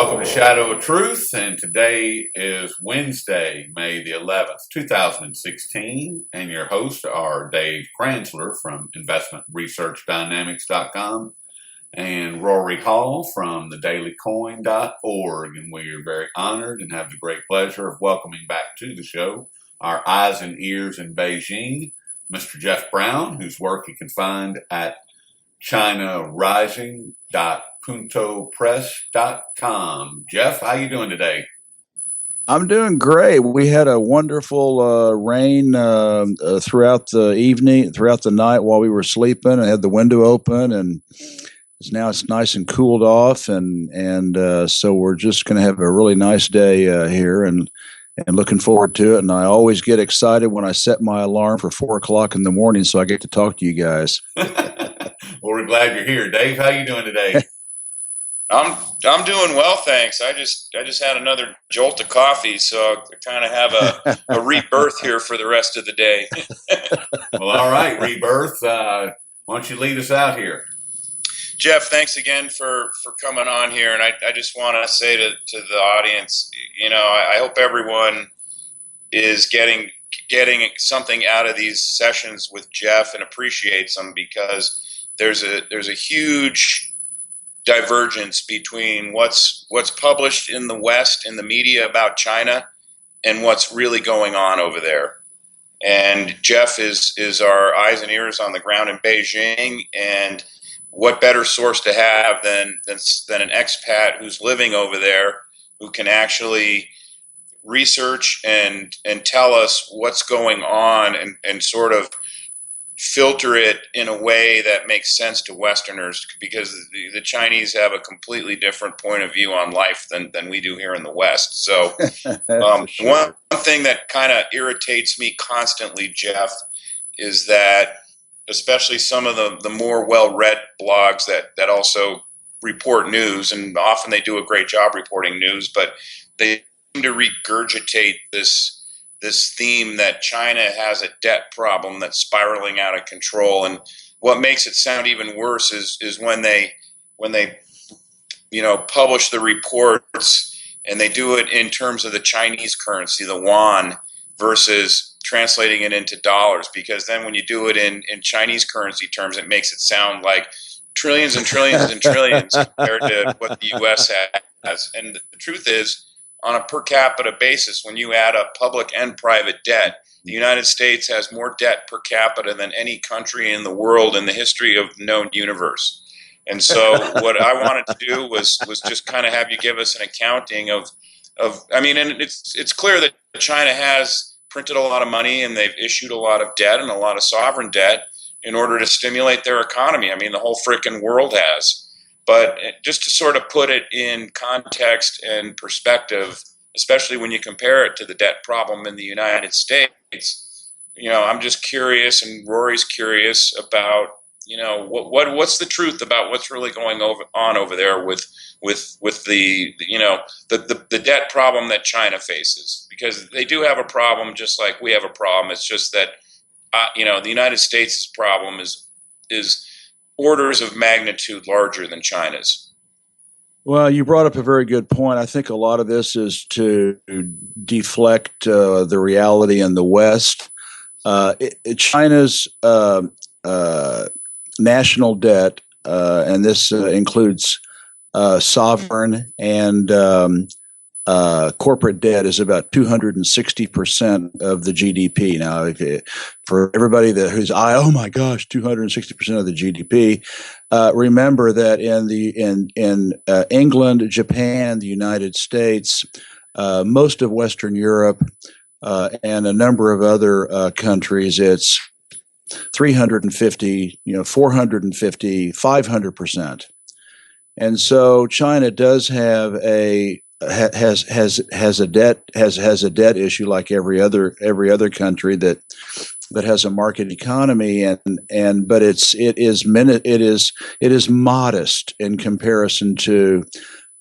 Welcome to Shadow of Truth, and today is Wednesday, May the 11th, 2016, and your hosts are Dave Kranzler from InvestmentResearchDynamics.com and Rory Hall from thedailycoin.org, and we are very honored and have the great pleasure of welcoming back to the show our eyes and ears in Beijing, Mr. Jeff Brown, whose work you can find at chinarising.puntopress.com. Jeff, how you doing today? I'm doing great. We had a wonderful rain throughout the evening, throughout the night while we were sleeping. I had the window open, and it's nice and cooled off, and so we're just going to have a really nice day here, and looking forward to it. And I always get excited when I set my alarm for 4 o'clock in the morning, so I get to talk to you guys. Well, we're glad you're here, Dave. How you doing today? I'm doing well, thanks. I just had another jolt of coffee, so I kind of have a rebirth here for the rest of the day. Well, all right, rebirth. Why don't you lead us out here? Jeff, thanks again for coming on here, and I just want to say to the audience, I hope everyone is getting something out of these sessions with Jeff and appreciates them, because there's a huge divergence between what's published in the West in the media about China and what's really going on over there. And Jeff is our eyes and ears on the ground in Beijing, and what better source to have than an expat who's living over there, who can actually research and tell us what's going on and sort of filter it in a way that makes sense to Westerners, because the Chinese have a completely different point of view on life than we do here in the West. So Sure. One thing that kind of irritates me constantly, Jeff, is that especially some of the more well-read blogs that also report news, and often they do a great job reporting news, but they seem to regurgitate this theme that China has a debt problem that's spiraling out of control. And what makes it sound even worse is when they publish the reports, and they do it in terms of the Chinese currency, the yuan, versus translating it into dollars, because then when you do it in Chinese currency terms, it makes it sound like trillions and trillions and trillions compared to what the U.S. has. And the truth is, on a per capita basis, when you add up public and private debt, the United States has more debt per capita than any country in the world in the history of the known universe. And so what I wanted to do was just kind of have you give us an accounting of and it's clear that China has printed a lot of money, and they've issued a lot of debt and a lot of sovereign debt in order to stimulate their economy. I mean, the whole frickin' world has. But just to sort of put it in context and perspective, especially when you compare it to the debt problem in the United States, I'm just curious, and Rory's curious about, what's the truth about what's really going on over there with the debt problem that China faces, because they do have a problem just like we have a problem. It's just that the United States' problem is orders of magnitude larger than China's. Well, you brought up a very good point. I think a lot of this is to deflect the reality in the West. China's national debt, and this includes sovereign and corporate debt, is about 260% of the GDP. Now, for everybody who's oh my gosh, 260% of the GDP, remember that in England, Japan, the United States, most of Western Europe, and a number of other countries, it's 350, 450, 500%. And so China does have has a debt issue like every other country that has a market economy, but it is modest in comparison to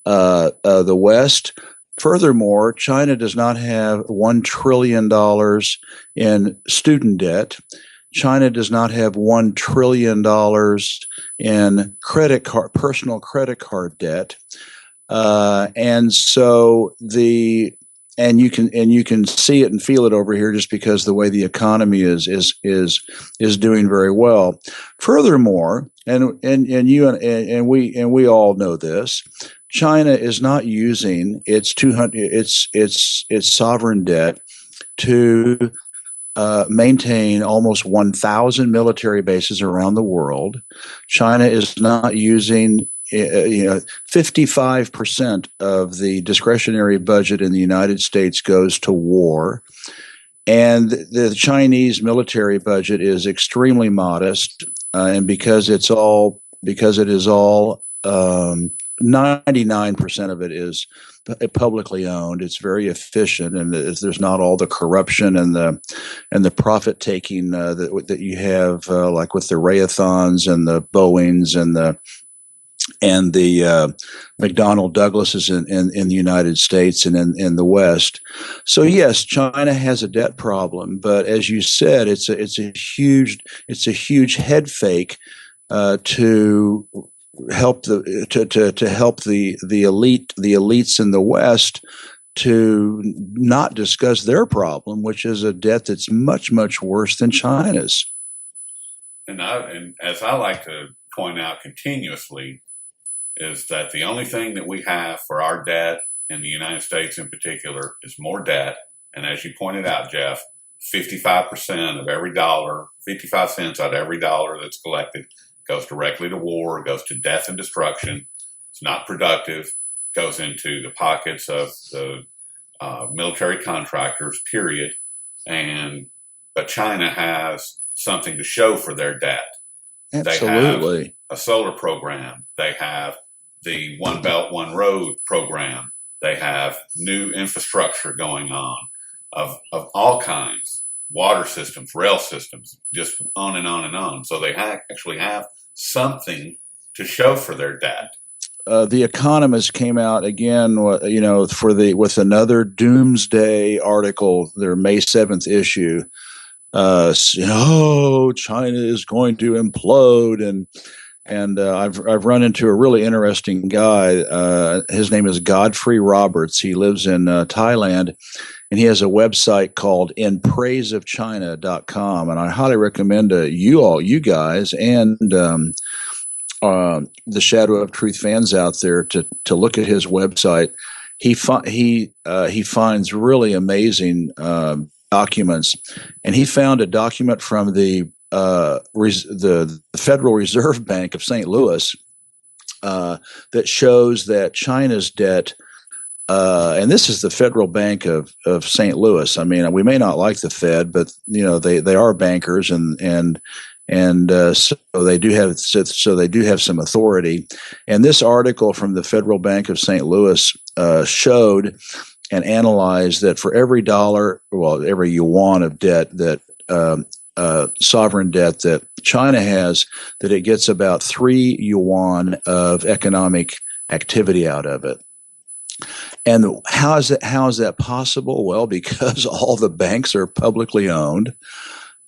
the West. Furthermore, China does not have $1 trillion in student debt. China does not have $1 trillion in personal credit card debt. And so and you can see it and feel it over here just because the way the economy is doing very well. Furthermore, and we all know this, China is not using its sovereign debt to maintain almost 1,000 military bases around the world. China is not using 55% of the discretionary budget in the United States goes to war. And the Chinese military budget is extremely modest. And because it is all 99% of it is publicly owned. It's very efficient, and there's not all the corruption and the profit taking that you have, like with the Rayathons and the Boeings and the McDonnell Douglases in the United States and in the West. So yes, China has a debt problem, but as you said, it's a huge head fake to help the elites in the West to not discuss their problem, which is a debt that's much worse than China's. And as I like to point out continuously, is that the only thing that we have for our debt in the United States in particular is more debt. And as you pointed out, Jeff, 55% of every dollar, 55 cents out of every dollar that's collected goes directly to war, goes to death and destruction. It's not productive, goes into the pockets of the military contractors, period. But China has something to show for their debt. Absolutely. They have a solar program. They have the One Belt, One Road program. They have new infrastructure going on of all kinds. Water systems, rail systems, just on and on and on. So they actually have something to show for their debt. The Economist came out again, with another doomsday article, their May 7th issue. China is going to implode, and I've run into a really interesting guy. His name is Godfrey Roberts. He lives in Thailand. And he has a website called inpraiseofchina.com. And I highly recommend you guys and the Shadow of Truth fans out there to look at his website. He finds really amazing documents. And he found a document from the Federal Reserve Bank of St. Louis that shows that China's debt, and this is the Federal Bank of St. Louis. I mean, we may not like the Fed, but they are bankers, and so they do have some authority. And this article from the Federal Bank of St. Louis showed and analyzed that for every yuan of debt that sovereign debt that China has, that it gets about 3 yuan of economic activity out of it. And how is that possible? Well, because all the banks are publicly owned.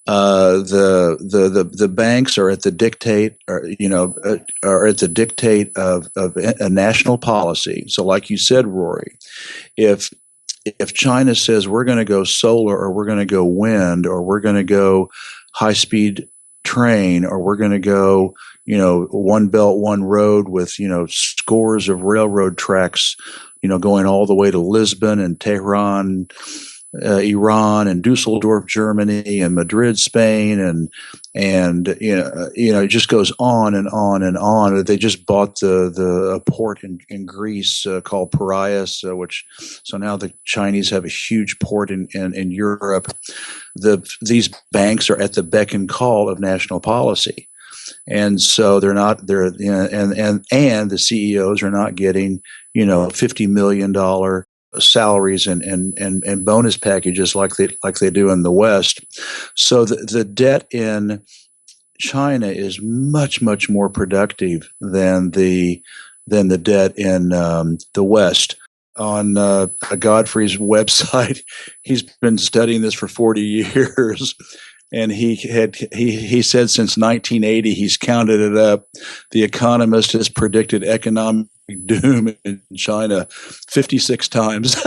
The banks are at the dictate, of a national policy. So, like you said, Rory, if China says we're going to go solar, or we're going to go wind, or we're going to go high speed train, or we're going to go, one belt, one road with, scores of railroad tracks, going all the way to Lisbon and Tehran, Iran, and Dusseldorf, Germany, and Madrid, Spain, and it just goes on and on and on. They just bought a port in Greece called Piraeus, so now the Chinese have a huge port in Europe. These banks are at the beck and call of national policy. And so and the CEOs are not getting, $50 million salaries and bonus packages like they do in the West. So the debt in China is much more productive than the debt in the West. On Godfrey's website, he's been studying this for 40 years. And he said since 1980, he's counted it up. The Economist has predicted economic doom in China 56 times.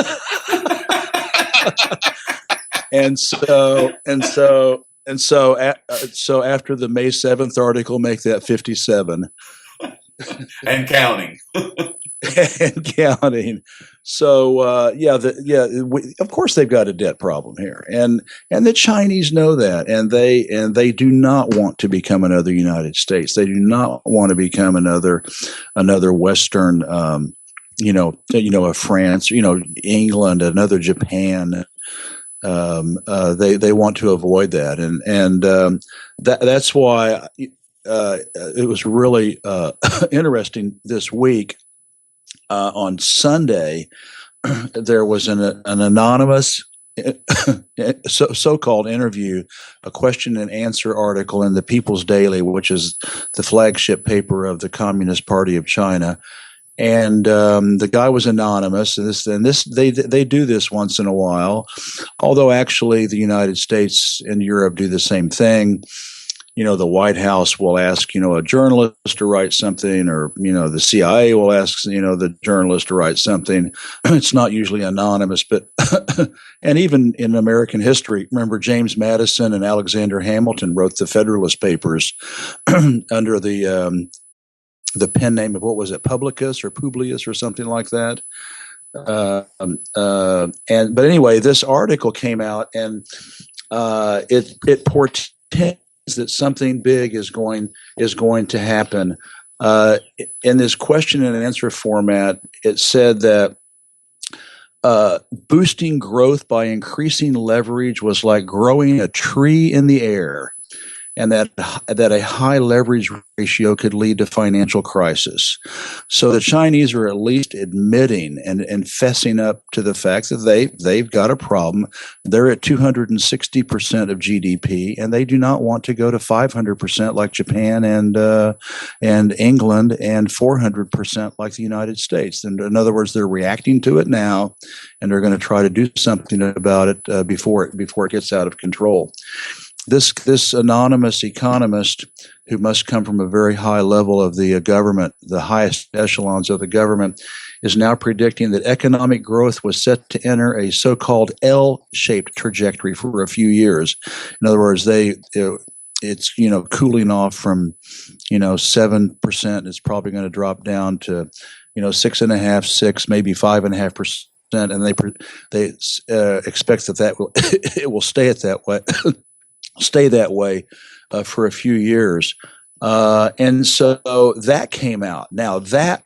So after the May 7th article, make that 57 and counting. and counting. So of course they've got a debt problem here, and the Chinese know that, and they do not want to become another United States. They do not want to become another Western, a France, England, another Japan. They want to avoid that, and that's why it was really interesting this week. On Sunday, there was an anonymous so-called interview, a question and answer article in the People's Daily, which is the flagship paper of the Communist Party of China. And the guy was anonymous, and they do this once in a while. Although actually, the United States and Europe do the same thing. The White House will ask, a journalist to write something, or, the CIA will ask, the journalist to write something. It's not usually anonymous, but, and even in American history, remember James Madison and Alexander Hamilton wrote the Federalist Papers under the pen name of, what was it, Publius or something like that. But anyway, this article came out, and it portends that something big is going to happen. In this question and answer format, it said that boosting growth by increasing leverage was like growing a tree in the air, and that a high leverage ratio could lead to financial crisis. So the Chinese are at least admitting and fessing up to the fact that they've got a problem. They're at 260% of GDP, and they do not want to go to 500% like Japan and England, and 400% like the United States. And in other words, they're reacting to it now, and they're going to try to do something about it before it gets out of control. This anonymous economist, who must come from a very high level of the government, the highest echelons of the government, is now predicting that economic growth was set to enter a so-called L-shaped trajectory for a few years. In other words, it's cooling off from 7%. It's probably going to drop down to 6.5%, 6%, maybe 5.5%, and they expect that it will stay that way for a few years. And so that came out. Now that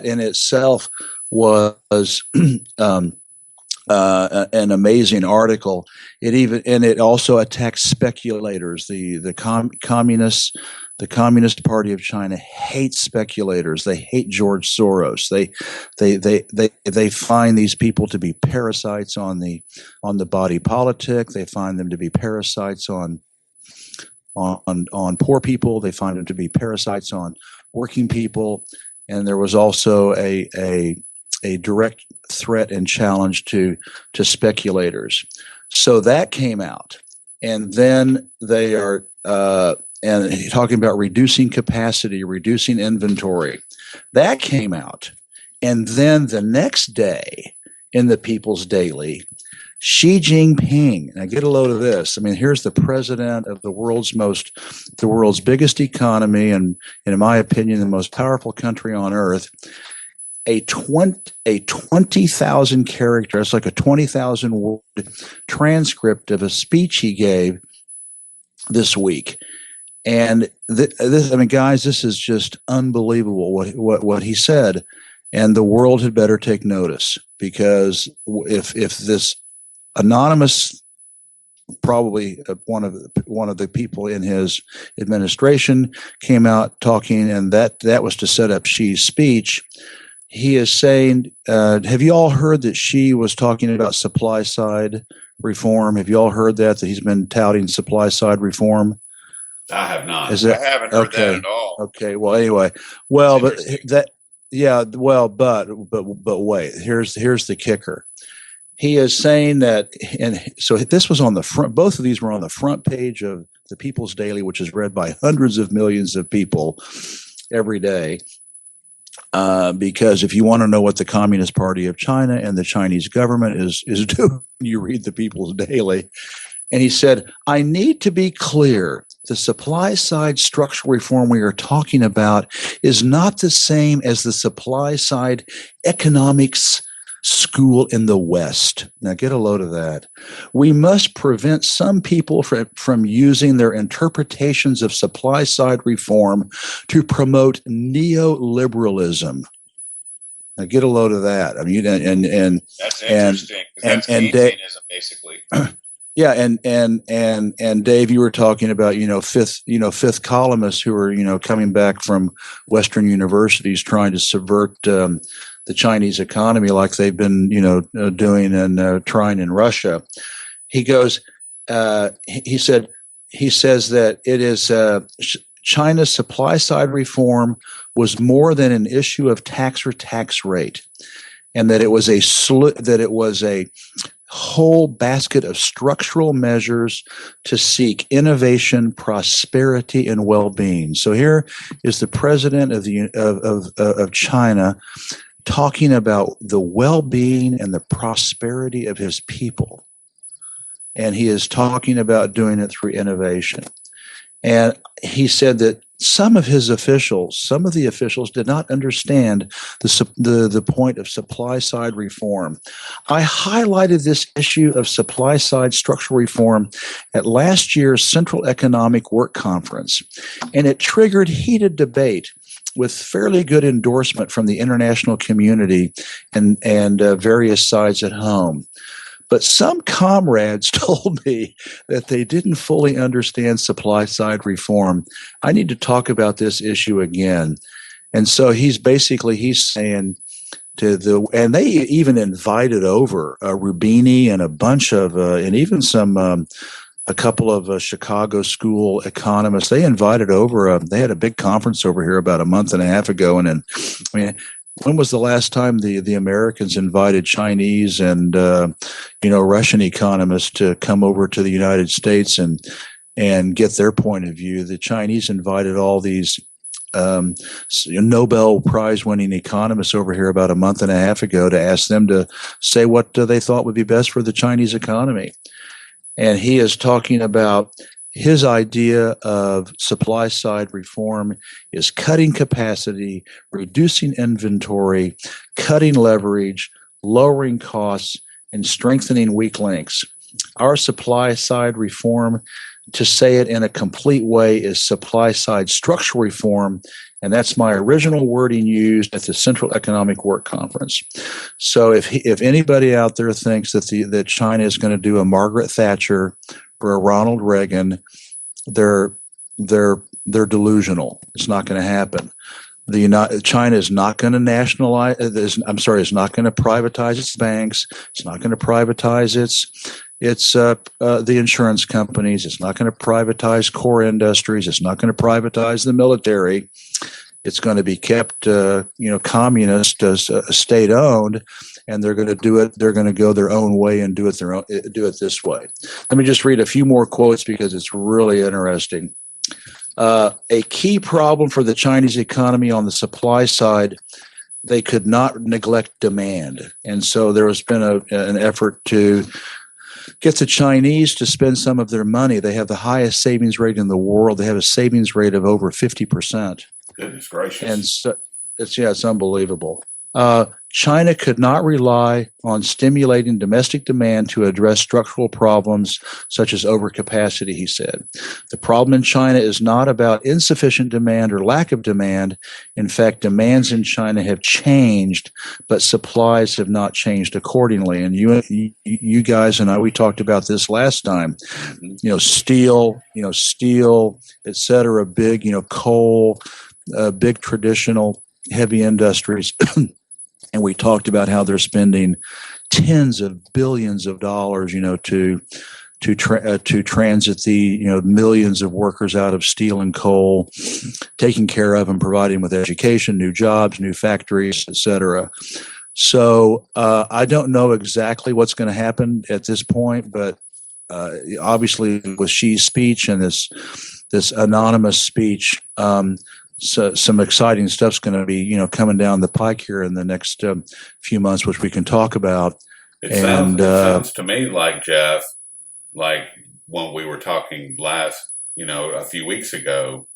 in itself was an amazing article. It also attacks speculators. The Communist Party of China hates speculators. They hate George Soros. They find these people to be parasites on the body politic. They find them to be parasites on poor people. They find them to be parasites on working people. And there was also a direct threat and challenge to speculators. So that came out, and then they are and talking about reducing capacity, reducing inventory. That came out, and then the next day in the People's Daily, Xi Jinping. Now get a load of this. I mean, here's the president of the world's biggest economy, and in my opinion, the most powerful country on earth. A 20,000 character, it's like a 20,000 word transcript of a speech he gave this week. And this, I mean, guys, this is just unbelievable what he said. And the world had better take notice, because if this anonymous, probably one of the people in his administration, came out talking, and that was to set up Xi's speech. He is saying, have you all heard that Xi was talking about supply side reform? Have you all heard that he's been touting supply side reform? I have not. I haven't heard that at all. Okay. Well, anyway, but wait. Here's the kicker. He is saying that, and so this was on the front. Both of these were on the front page of the People's Daily, which is read by hundreds of millions of people every day. Because if you want to know what the Communist Party of China and the Chinese government is doing, you read the People's Daily. And he said, I need to be clear. The supply side structural reform we are talking about is not the same as the supply side economics school in the West. Now get a load of that. We must prevent some people from using their interpretations of supply side reform to promote neoliberalism. Now get a load of that. I mean, and that's interesting. That's Keynesianism, basically. Yeah, and Dave, you were talking about fifth columnists who are coming back from Western universities trying to subvert the Chinese economy like they've been doing and trying in Russia. He goes, he says that it is China's supply side reform was more than an issue of tax or tax rate, and that it was a whole basket of structural measures to seek innovation, prosperity, and well-being. So here is the president of China talking about the well-being and the prosperity of his people, and he is talking about doing it through innovation. And he said that some of the officials did not understand the point of supply side reform. I highlighted this issue of supply side structural reform at last year's Central Economic Work Conference, and it triggered heated debate with fairly good endorsement from the international community and various sides at home. But some comrades told me that they didn't fully understand supply side reform. I need to talk about this issue again. And so he's saying and they even invited over Rubini and a bunch of, and even a couple of Chicago school economists. They invited over, they had a big conference over here about a month and a half ago. And when was the last time the Americans invited Chinese and Russian economists to come over to the United States and get their point of view? The Chinese invited all these Nobel Prize winning economists over here about a month and a half ago to ask them to say what they thought would be best for the Chinese economy. And he is talking about his idea of supply side reform is cutting capacity, reducing inventory, cutting leverage, lowering costs, and strengthening weak links. Our supply side reform, to say it in a complete way, is supply side structural reform. And that's my original wording used at the Central Economic Work Conference. So if anybody out there thinks that China is going to do a Margaret Thatcher or a Ronald Reagan, they're delusional. It's not going to happen. China is not going to nationalize. Is not going to privatize its banks. It's not going to privatize the insurance companies. It's not going to privatize core industries. It's not going to privatize the military. It's going to be kept, communist, state owned, and they're going to do it. They're going to go their own way and do it this way. Let me just read a few more quotes because it's really interesting. A key problem for the Chinese economy on the supply side, they could not neglect demand, and so there has been an effort to get the Chinese to spend some of their money. They have the highest savings rate in the world. They have a savings rate of over 50%. Goodness gracious. And so it's unbelievable. China could not rely on stimulating domestic demand to address structural problems such as overcapacity, he said. The problem in China is not about insufficient demand or lack of demand. In fact, demands in China have changed, but supplies have not changed accordingly. And you guys and I, we talked about this last time. Steel, et cetera, big, coal, big traditional heavy industries. And we talked about how they're spending tens of billions of dollars, to transit the millions of workers out of steel and coal, taking care of and providing with education, new jobs, new factories, etc. So I don't know exactly what's going to happen at this point, but obviously with Xi's speech and this anonymous speech, some exciting stuff's going to be coming down the pike here in the next few months, which we can talk about. It sounds to me like, Jeff, like when we were talking last, a few weeks ago,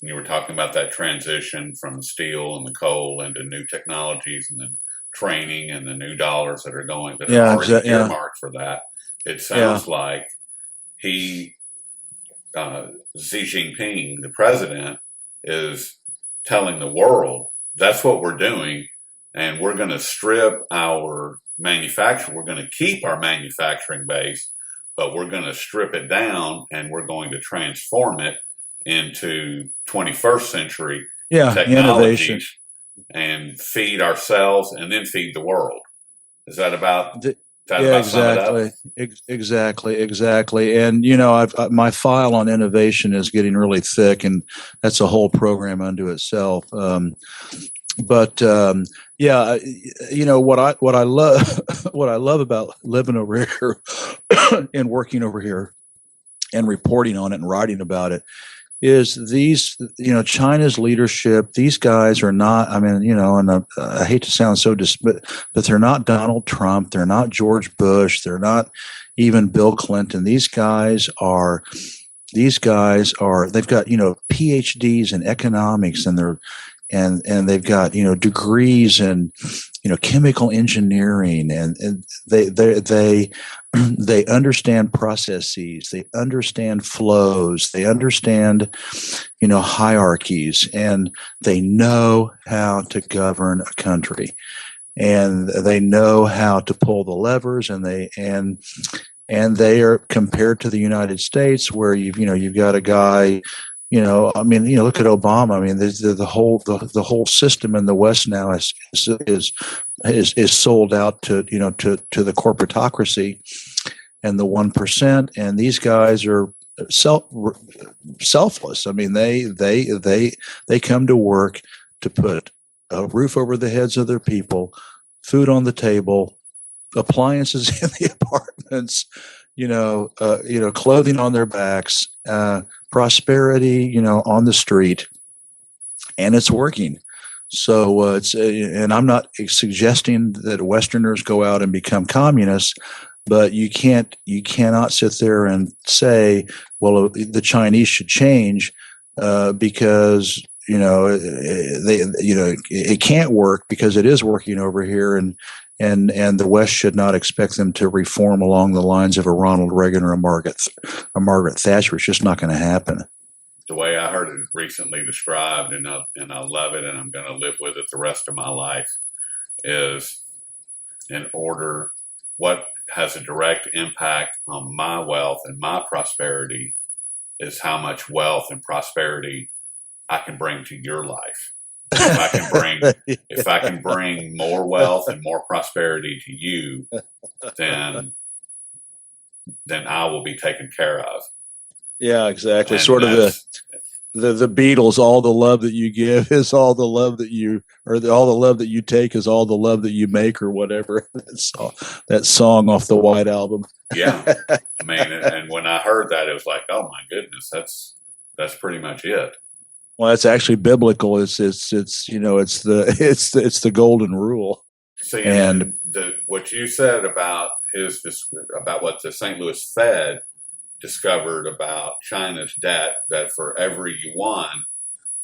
and you were talking about that transition from the steel and the coal into new technologies and the training and the new dollars that are already earmarked for that. It sounds like Xi Jinping, the president, is telling the world that's what we're doing, and we're going to strip our manufacturing. We're going to keep our manufacturing base, but we're going to strip it down, and we're going to transform it into 21st century innovation, and feed ourselves and then feed the world. Is that about? Exactly. And my file on innovation is getting really thick, and that's a whole program unto itself. What I love about living over here and working over here and reporting on it and writing about it is these, China's leadership. These guys are not, and I hate to sound so but they're not Donald Trump. They're not George Bush. They're not even Bill Clinton. These guys are, they've got, PhDs in economics, and they've got, degrees in, chemical engineering, and they understand processes, they understand flows, they understand, hierarchies, and they know how to govern a country, and they know how to pull the levers, and they are, compared to the United States, where you've got a guy. Look at Obama. I mean, the whole system in the West now is sold out to the corporatocracy and the 1%. And these guys are selfless. I mean, they come to work to put a roof over the heads of their people, food on the table, appliances in the apartments, clothing on their backs, prosperity, on the street, and it's working. So and I'm not suggesting that Westerners go out and become communists, but you cannot sit there and say, well, the Chinese should change because it can't work, because it is working over here, and the West should not expect them to reform along the lines of a Ronald Reagan or a Margaret Thatcher. It's just not going to happen. The way I heard it recently described, and I love it, and I'm going to live with it the rest of my life, is what has a direct impact on my wealth and my prosperity is how much wealth and prosperity I can bring to your life. If I can bring more wealth and more prosperity to you, then I will be taken care of. Yeah, exactly. And sort of the Beatles. All the love that you give is all the love that you, or all the love that you take is all the love that you make, or whatever. That song off the White Album. Yeah, I mean, and when I heard that, it was like, oh my goodness, that's pretty much it. Well, it's actually biblical. It's the golden rule. See, and what you said about what the St. Louis Fed discovered about China's debt, that for every yuan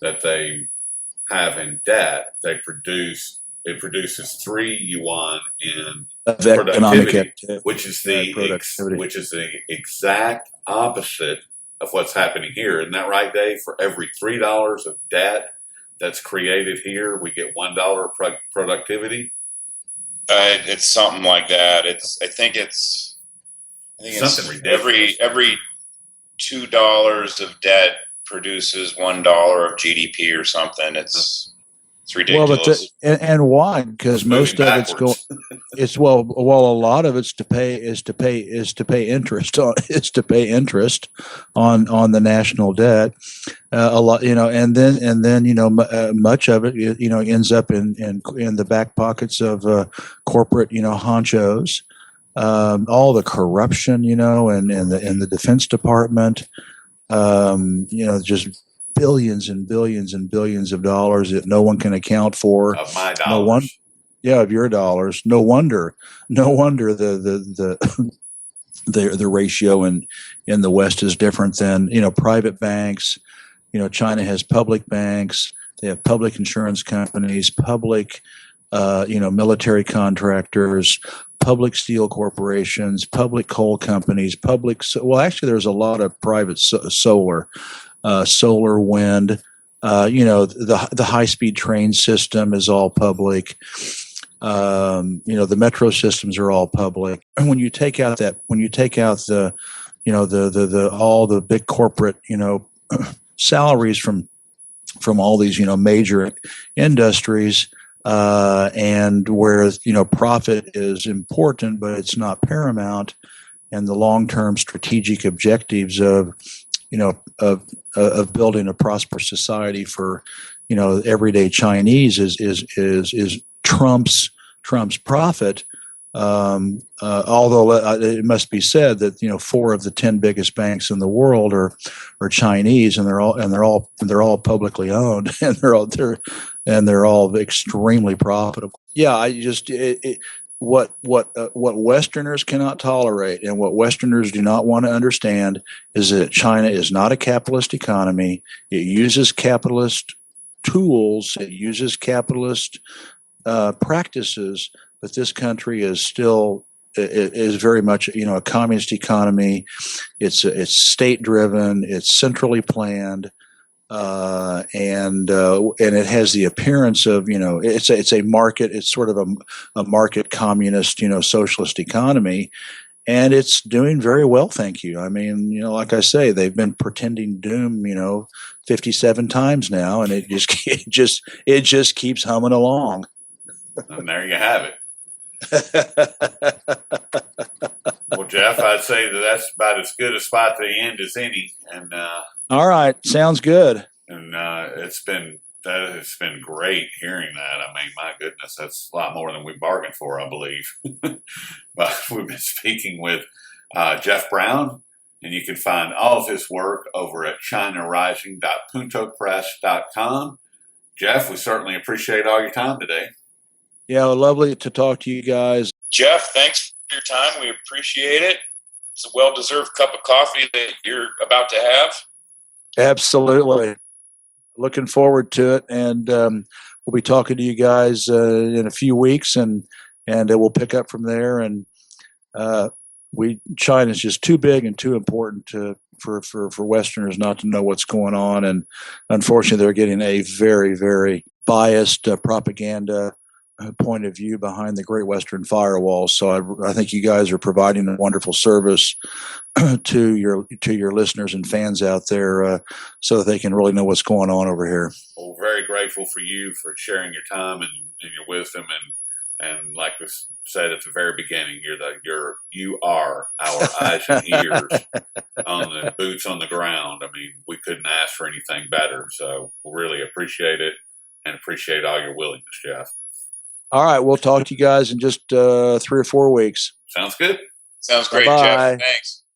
that they have in debt, it produces 3 yuan in productivity, which is the exact opposite of what's happening here. Isn't that right, Dave? For every $3 of debt that's created here, we get $1 of productivity. It's something like that. I think it's something ridiculous. Every $2 of debt produces $1 of GDP or something. It's ridiculous. Well, and why? Because most of it's going. It's a lot of it's to pay interest on the national debt. A lot, and then much of it, ends up in the back pockets of corporate, honchos. All the corruption, in the Defense Department, just billions and billions and billions of dollars that no one can account for. Of my dollars. No one, yeah, of your dollars. No wonder the ratio in the West is different than private banks. China has public banks. They have public insurance companies, public military contractors, public steel corporations, public coal companies, actually there's a lot of private solar, wind. The high-speed train system is all public. The metro systems are all public. And when you take out the all the big corporate, salaries from all these, major industries, and where, profit is important, but it's not paramount, and the long-term strategic objectives of building a prosperous society for, everyday Chinese is Trump's profit. Although it must be said that 4 of the 10 biggest banks in the world are Chinese, and they're all publicly owned, and they're all extremely profitable. Yeah, what Westerners cannot tolerate, and what Westerners do not want to understand, is that China is not a capitalist economy. It uses capitalist tools. It uses capitalist practices. But this country is still is very much a communist economy. It's state driven. It's centrally planned, and it has the appearance of it's a market. It's sort of a market communist socialist economy, and it's doing very well. Thank you. I mean, like I say, they've been pretending doom 57 times now, and it just keeps humming along. And there you have it. Well, Jeff, I'd say that's about as good a spot to end as any. And all right, sounds good. And it's been great hearing that. I mean, my goodness, that's a lot more than we bargained for, I believe. But we've been speaking with Jeff Brown, and you can find all of his work over at chinarising.puntopress.com. Jeff, we certainly appreciate all your time today. Yeah, lovely to talk to you guys. Jeff, thanks for your time. We appreciate it. It's a well-deserved cup of coffee that you're about to have. Absolutely. Looking forward to it. And we'll be talking to you guys in a few weeks, and we'll pick up from there. And China's just too big and too important for Westerners not to know what's going on. And unfortunately, they're getting a very, very biased propaganda point of view behind the Great Western Firewall. So I think you guys are providing a wonderful service to your listeners and fans out there, so that they can really know what's going on over here. Well, very grateful for you for sharing your time and your wisdom, and like we said at the very beginning, you are our eyes and ears on the boots on the ground. I mean, we couldn't ask for anything better. So we really appreciate it, and appreciate all your willingness, Jeff. All right, we'll talk to you guys in just 3 or 4 weeks. Sounds good. Sounds great, Bye-bye. Jeff. Thanks.